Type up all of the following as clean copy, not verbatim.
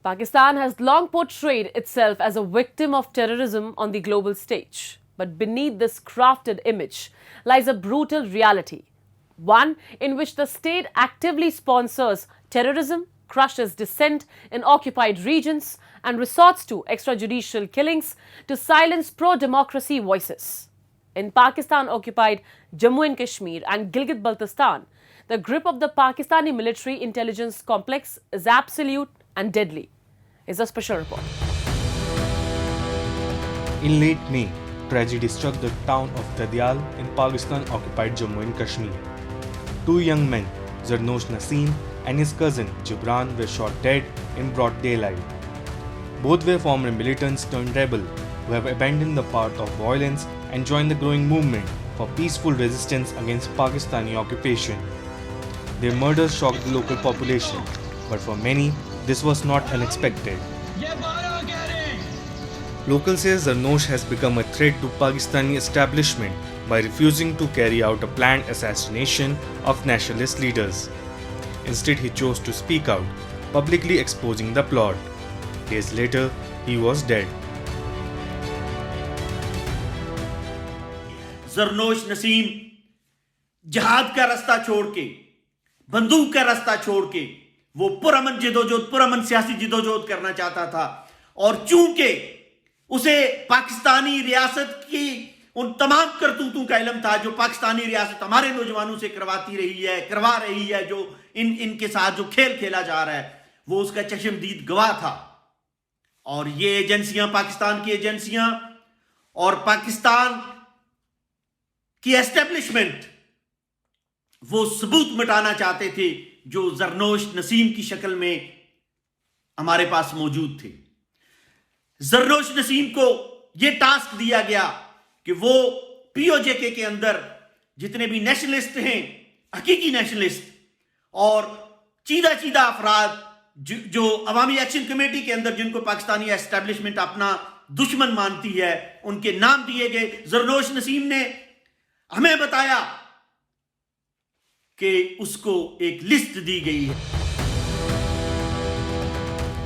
Pakistan has long portrayed itself as a victim of terrorism on the global stage. But beneath this crafted image lies a brutal reality. One in which the state actively sponsors terrorism, crushes dissent in occupied regions, and resorts to extrajudicial killings to silence pro-democracy voices. In Pakistan-occupied Jammu and Kashmir and Gilgit-Baltistan, the grip of the Pakistani military intelligence complex is absolute and deadly. Is a special report. In late May, tragedy struck the town of Dadial in Pakistan-occupied Jammu and Kashmir. Two young men, Zarnosh Naseem and his cousin Gibran, were shot dead in broad daylight. Both were former militants turned rebel who have abandoned the path of violence and joined the growing movement for peaceful resistance against Pakistani occupation. Their murders shocked the local population, but for many, this was not unexpected. Locals say Zarnosh has become a threat to Pakistani establishment by refusing to carry out a planned assassination of nationalist leaders. Instead, he chose to speak out, publicly exposing the plot. Days later, he was dead. जरनोश Naseem जहाद का रास्ता छोड़ के, बंदूक का रास्ता छोड़ के वो पुरअमन जिदोजहद, पुरअमन सियासी जिदोजहद करना चाहता था। और चूंकि उसे पाकिस्तानी रियासत की उन तमाम करतूतों का इल्म था जो पाकिस्तानी रियासत हमारे नौजवानों से करवा रही है, जो इनके साथ जो खेल खेला जा रहा है, वो उसका चश्मदीद गवाह था। और ये एजेंसियां, पाकिस्तान की एजेंसियां और पाकिस्तान की एस्टेब्लिशमेंट वो सबूत मिटाना चाहते थे जो जरनोश नसीम की शक्ल में हमारे पास मौजूद थे। जरनोश नसीम को यह टास्क दिया गया कि वो पीओजेके के अंदर जितने भी नेशनलिस्ट हैं, हकीकी नेशनलिस्ट और चीदा अफराद जो अवामी एक्शन कमेटी के अंदर जिनको पाकिस्तानी एस्टेब्लिशमेंट अपना दुश्मन मानती है, उनके नाम दिए गए। जरनोश नसीम ने हमें बताया कि उसको एक लिस्ट दी गई है।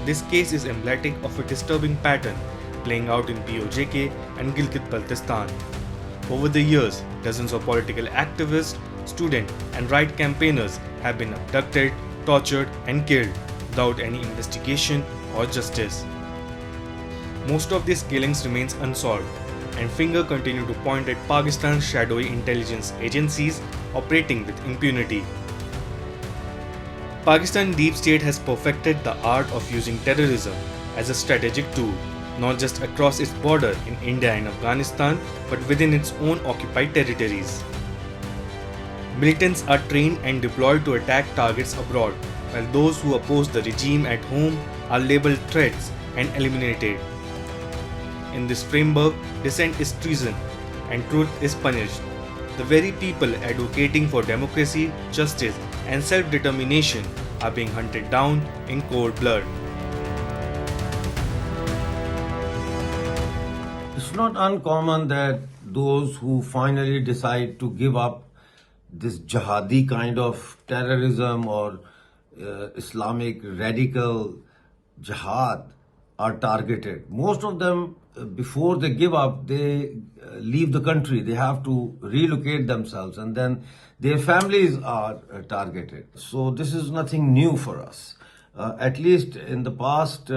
This case is emblematic of a disturbing pattern playing out in POJK and Gilgit-Baltistan. Over the years, dozens of political activists, students, and right campaigners have been abducted, tortured, and killed without any investigation or justice. Most of these killings remains unsolved, and finger continue to point at Pakistan's shadowy intelligence agencies operating with impunity. Pakistan deep state has perfected the art of using terrorism as a strategic tool, not just across its border in India and Afghanistan, but within its own occupied territories. Militants are trained and deployed to attack targets abroad, while those who oppose the regime at home are labeled threats and eliminated. In this framework, dissent is treason and truth is punished. The very people advocating for democracy, justice, and self-determination are being hunted down in cold blood. It's not uncommon that those who finally decide to give up this jihadi kind of terrorism or Islamic radical jihad are targeted. Most of them, before they give up, they leave the country. They have to relocate themselves, and then their families are targeted. So this is nothing new for us. At least in the past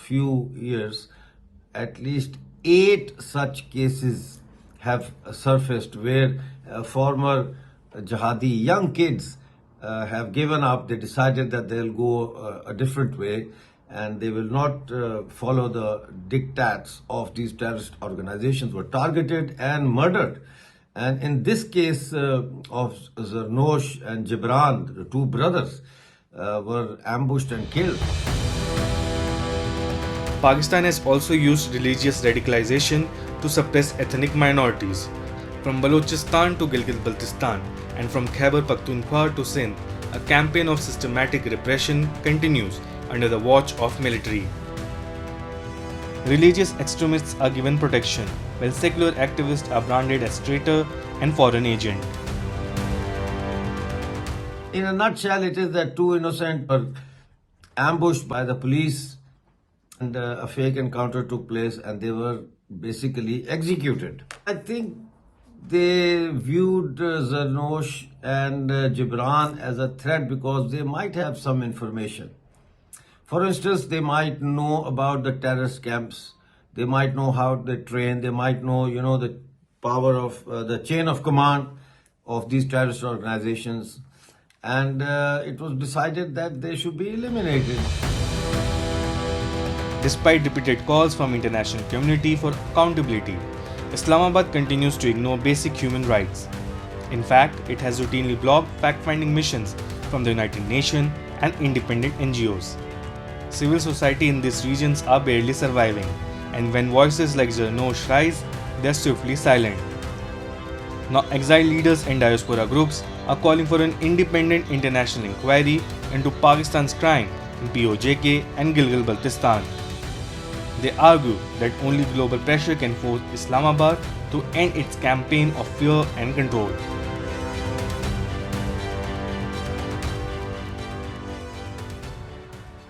few years, at least 8 such cases have surfaced where former jihadi young kids have given up. They decided that they'll go a different way and they will not follow the diktats of these terrorist organizations, were targeted and murdered. And in this case of Zarnosh and Gibran, the two brothers, were ambushed and killed. Pakistan has also used religious radicalization to suppress ethnic minorities. From Balochistan to Gilgit-Baltistan and from Khyber Pakhtunkhwa to Sindh, a campaign of systematic repression continues under the watch of military. Religious extremists are given protection, while secular activists are branded as traitor and foreign agent. In a nutshell, it is that two innocent were ambushed by the police and a fake encounter took place and they were basically executed. I think they viewed Zarnosh and Gibran as a threat because they might have some information. For instance, they might know about the terrorist camps, they might know how they train, they might know, the power of the chain of command of these terrorist organizations, and it was decided that they should be eliminated. Despite repeated calls from international community for accountability, Islamabad continues to ignore basic human rights. In fact, it has routinely blocked fact-finding missions from the United Nations and independent NGOs. Civil society in these regions are barely surviving, and when voices like Zarnosh rise, they are swiftly silent. Now, exiled leaders and diaspora groups are calling for an independent international inquiry into Pakistan's crime in POJK and Gilgit-Baltistan. They argue that only global pressure can force Islamabad to end its campaign of fear and control.